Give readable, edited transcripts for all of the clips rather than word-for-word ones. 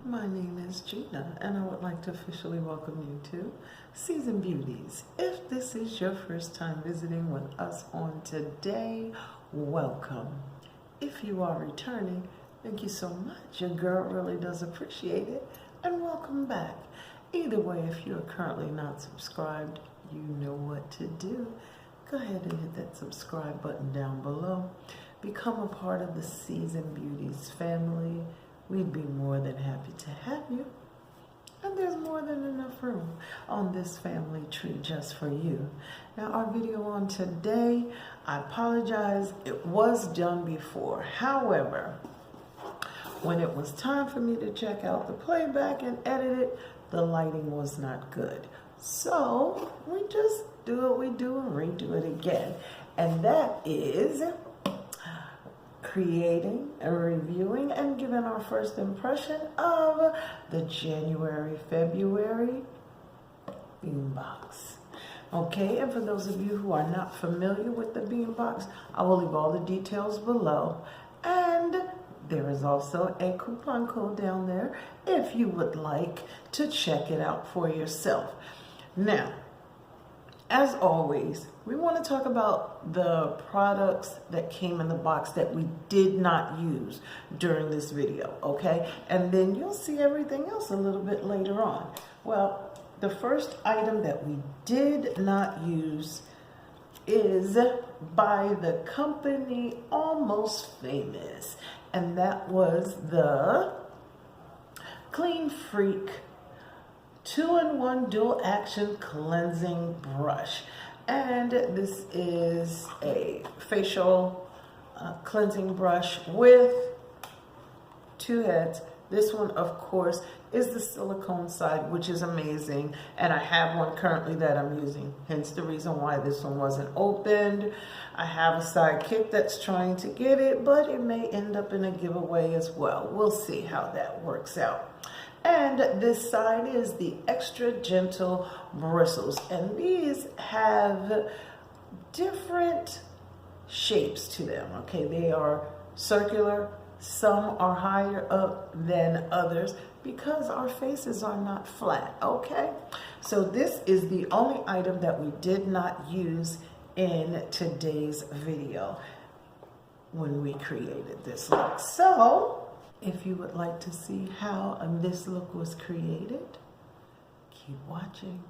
My name is Gina, and I would like to officially welcome you to Seasoned Beauties. If this is your first time visiting with us on today, welcome. If you are returning, thank you so much. Your girl really does appreciate it, and welcome back. Either way, if you are currently not subscribed, you know what to do. Go ahead and hit that subscribe button down below. Become a part of the Seasoned Beauties family. We'd be more than happy to have you. And there's more than enough room on this family tree just for you. Now, our video on today, I apologize, it was done before. However, when it was time for me to check out the playback and edit it, the lighting was not good. So we just do what we do and redo it again. And that is creating and reviewing and giving our first impression of the January-February BEEM Box. Okay, and for those of you who are not familiar with the BEEM Box, I will leave all the details below. And there is also a coupon code down there if you would like to check it out for yourself. Now, as always, we want to talk about the products that came in the box that we did not use during this video, okay? And then you'll see everything else a little bit later on. Well, the first item that we did not use is by the company Almost Famous, and that was the Clean Freak 2-in-1 dual action cleansing brush. And this is a facial cleansing brush with two heads. This one, of course, is the silicone side, which is amazing. And I have one currently that I'm using, hence the reason why this one wasn't opened. I have a sidekick that's trying to get it, but it may end up in a giveaway as well. We'll see how that works out. And this side is the extra gentle bristles. And these have different shapes to them, okay? They are circular, some are higher up than others because our faces are not flat, okay? So this is the only item that we did not use in today's video when we created this look. So if you would like to see how this look was created, keep watching.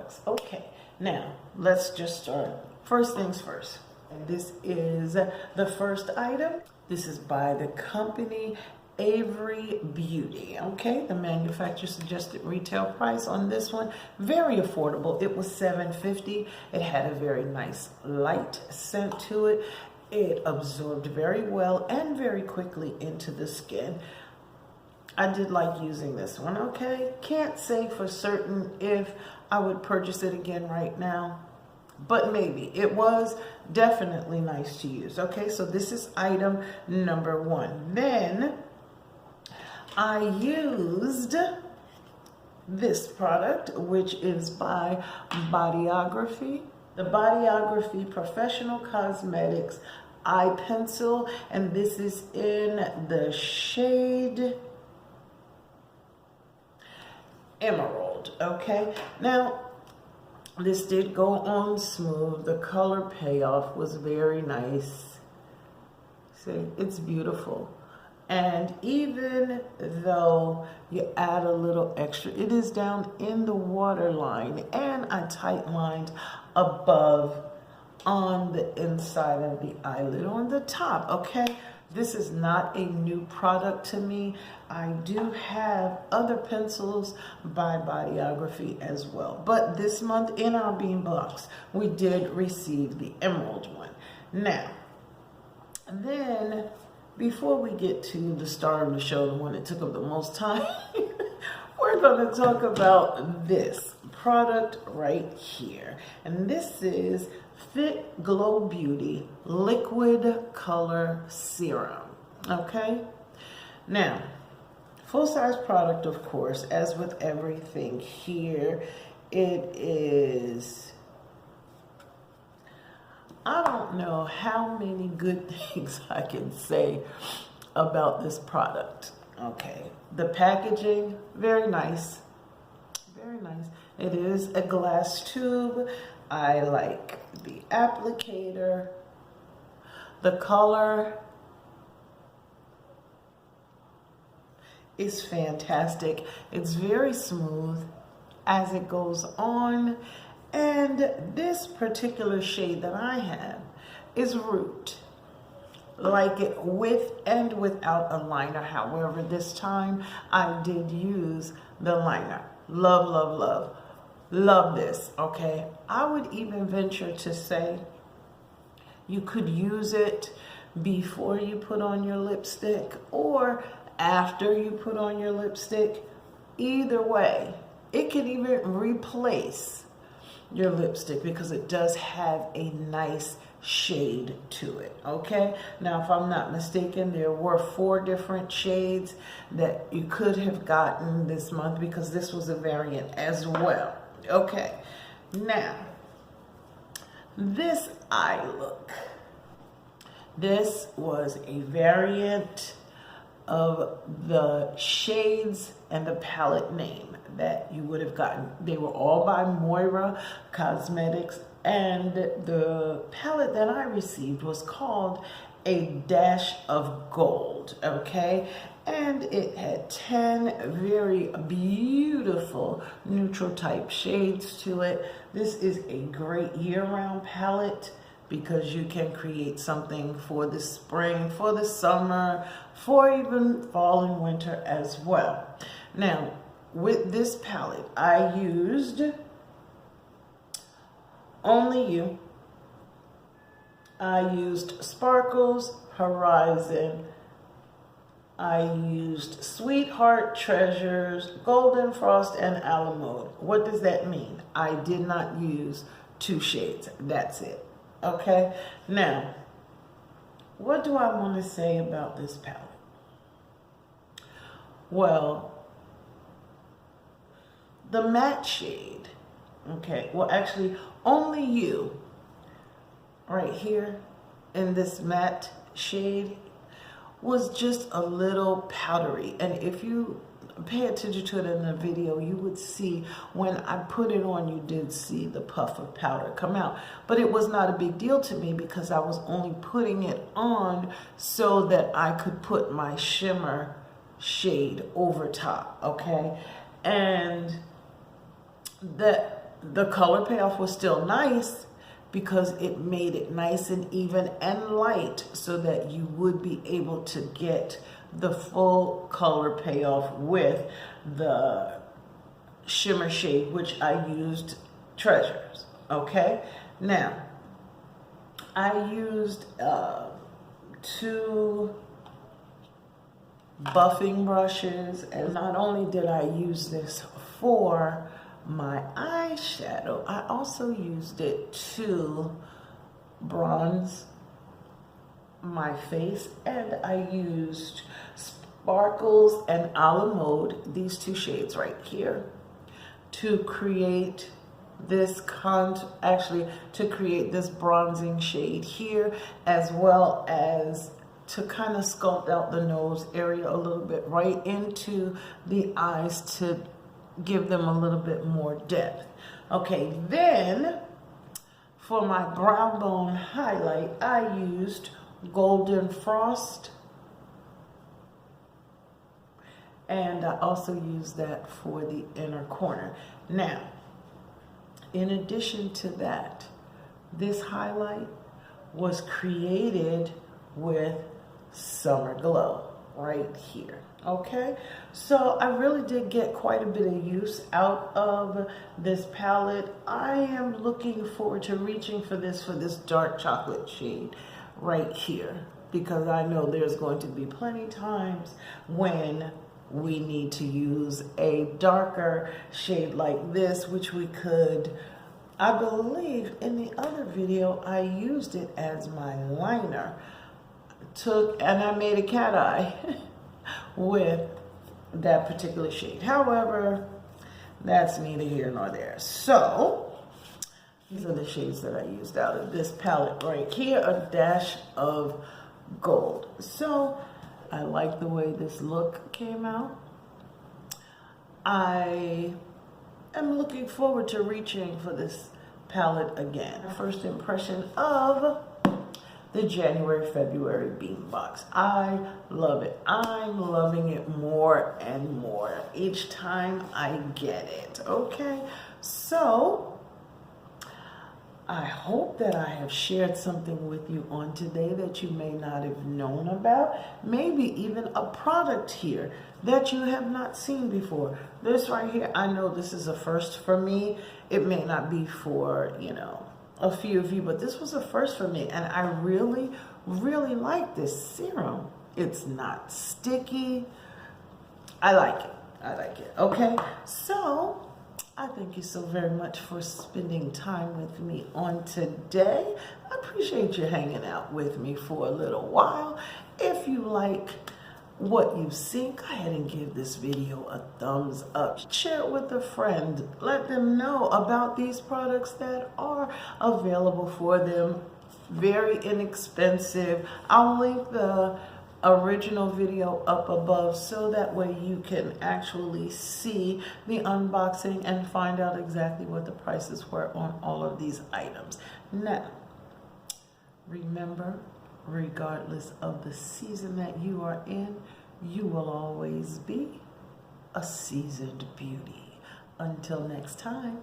products. Okay, now let's just start. First things first. And this is the first item. This is by the company Avery Beauty. Okay, the manufacturer suggested retail price on this one, very affordable. It was $7.50. It had a very nice light scent to it. It absorbed very well and very quickly into the skin. I did like using this one. Okay, can't say for certain if I would purchase it again right now, but maybe. It was definitely nice to use. Okay, so this is item number one. Then I used this product, which is by Bodyography. The Bodyography Professional Cosmetics Eye Pencil, and this is in the shade Emerald. Okay, now this did go on smooth. The color payoff was very nice. See, it's beautiful. And even though you add a little extra, it is down in the waterline, and I tight lined above on the inside of the eyelid on the top. Okay, this is not a new product to me. I do have other pencils by Bodyography as well, but this month in our BEEM Box we did receive the Emerald one. Now then, before we get to the star of the show, the one that took up the most time, we're going to talk about this product right here. And this is Fit Glow Beauty Liquid Color Serum. Okay? Now, full-size product, of course, as with everything here, it is... I don't know how many good things I can say about this product. Okay, the packaging, very nice. Very nice. It is a glass tube. I like the applicator. The color is fantastic. It's very smooth as it goes on. And this particular shade that I have is Root. Like it with and without a liner. However, this time I did use the liner. Love, love, love. Love this, okay? I would even venture to say you could use it before you put on your lipstick or after you put on your lipstick. Either way, it can even replace your lipstick because it does have a nice shade to it. Okay, now if I'm not mistaken, there were 4 different shades that you could have gotten this month because this was a variant as well. Okay, now this eye look, this was a variant of the shades and the palette name that you would have gotten. They were all by Moira Cosmetics, and the palette that I received was called A Dash of Gold. Okay, and it had 10 very beautiful neutral type shades to it. This is a great year-round palette because you can create something for the spring, for the summer, for even fall and winter as well. Now, with this palette, I used Only You. I used Sparkles, Horizon. I used Sweetheart, Treasures, Golden Frost, and Alamo. What does that mean? I did not use 2 shades. That's it. Okay? Now, what do I want to say about this palette? Well, the matte shade, okay, well actually Only You right here in this matte shade was just a little powdery, and if you pay attention to it in the video, you would see when I put it on, you did see the puff of powder come out, but it was not a big deal to me because I was only putting it on so that I could put my shimmer shade over top. Okay, and the the color payoff was still nice because it made it nice and even and light so that you would be able to get the full color payoff with the shimmer shade, which I used Treasures. Okay, now I used 2 buffing brushes, and not only did I use this for my eyeshadow, I also used it to bronze my face, and I used Sparkles and A La Mode, these 2 shades right here, to create this to create this bronzing shade here, as well as to kind of sculpt out the nose area a little bit right into the eyes to give them a little bit more depth. Okay, then for my brow bone highlight, I used Golden Frost, and I also used that for the inner corner. Now, in addition to that, this highlight was created with Summer Glow right here. Okay, so I really did get quite a bit of use out of this palette. I am looking forward to reaching for this dark chocolate shade right here, because I know there's going to be plenty times when we need to use a darker shade like this, which we could, I believe in the other video, I used it as my liner. And I made a cat eye with that particular shade. However, that's neither here nor there. So these are the shades that I used out of this palette right here, a dash of gold. So I like the way this look came out. I am looking forward to reaching for this palette again. First impression of the January-February BEEM Box. I love it. I'm loving it more and more each time I get it. Okay, so I hope that I have shared something with you on today that you may not have known about. Maybe even a product here that you have not seen before. This right here, I know this is a first for me. It may not be for, you know, a few of you, but this was a first for me, and I really, really like this serum. It's not sticky. I like it. I like it. Okay, so I thank you so very much for spending time with me on today. I appreciate you hanging out with me for a little while. If you like what you see, go ahead and give this video a thumbs up. Share it with a friend. Let them know about these products that are available for them. Very inexpensive. I'll link the original video up above so that way you can actually see the unboxing and find out exactly what the prices were on all of these items. Now, remember, regardless of the season that you are in, you will always be a seasoned beauty. Until next time.